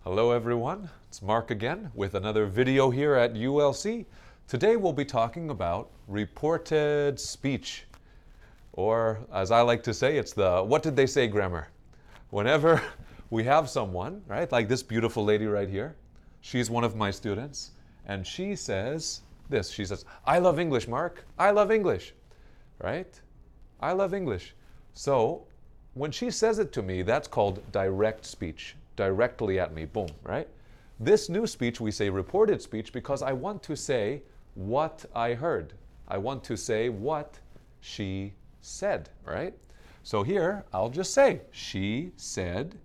Hello everyone, it's Mark again with another video here at ULC. Today we'll be talking about reported speech, or as I like to say, it's the what did they say grammar. Whenever we have someone, right, like this beautiful lady right here, she's one of my students, and she says this, she says, I love English, Mark, I love English, right? I love English. So when she says it to me, that's called direct speech. Directly at me, boom, right? This new speech, we say reported speech because I want to say what I heard. I want to say what she said, right? So here, I'll just say, she said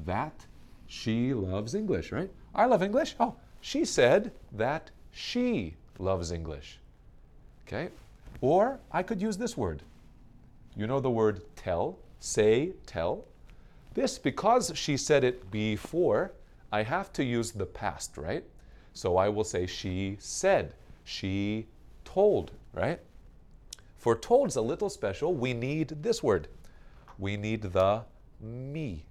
that she loves English, right? I love English. Oh, she said that she loves English, okay? Or I could use this word. You know the word tell, say, tell. This, because she said it before, I have to use the past, right? So I will say she said, she told, right? For told's a little special, we need this word. We need the me.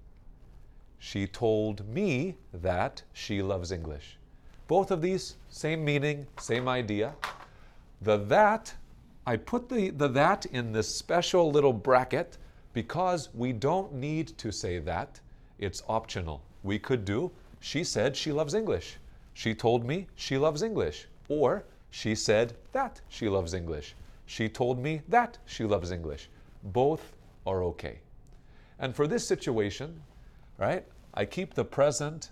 She told me that she loves English. Both of these, same meaning, same idea. The that, I put the that in this special little bracket because we don't need to say that. It's optional. We could do, she said she loves English. She told me she loves English. Or she said that she loves English. She told me that she loves English. Both are okay. And for this situation, right, I keep the present,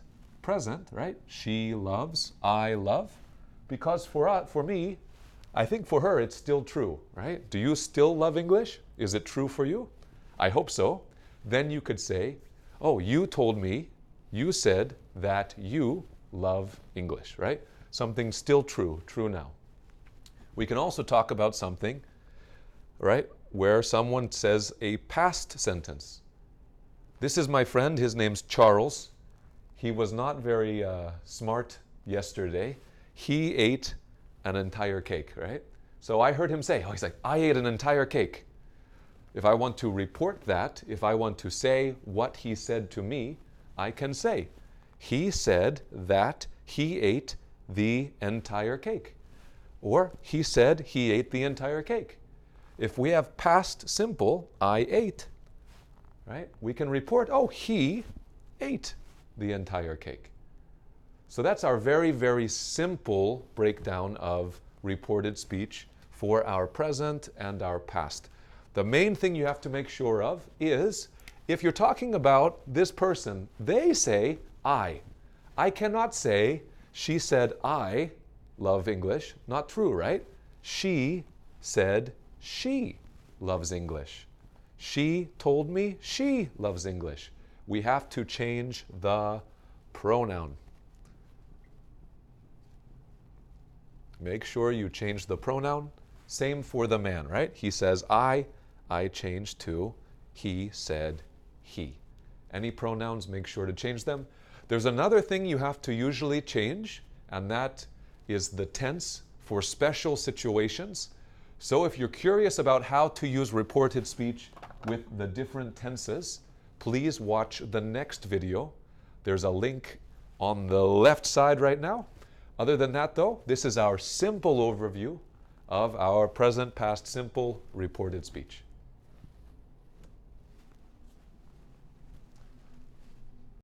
right? She loves, I love. Because for me, I think for her it's still true, right? Do you still love English? Is it true for you? I hope so. Then you could say, oh, you told me, you said that you love English, right? Something still true, true now. We can also talk about something, right, where someone says a past sentence. This is my friend, his name's Charles. He was not very smart yesterday. He ate an entire cake, right? So I heard him say, oh, he's like, I ate an entire cake. If I want to report that, if I want to say what he said to me, I can say, he said that he ate the entire cake. Or he said he ate the entire cake. If we have past simple, I ate, right? We can report, oh, he ate the entire cake. So that's our very, very simple breakdown of reported speech for our present and our past. The main thing you have to make sure of is if you're talking about this person, they say I. I cannot say she said I love English. Not true, right? She said she loves English. She told me she loves English. We have to change the pronoun. Make sure you change the pronoun. Same for the man, right? He says I changed to he said he. Any pronouns, make sure to change them. There's another thing you have to usually change, and that is the tense for special situations. So if you're curious about how to use reported speech with the different tenses, please watch the next video. There's a link on the left side right now. Other than that though, this is our simple overview of our present, past, simple reported speech.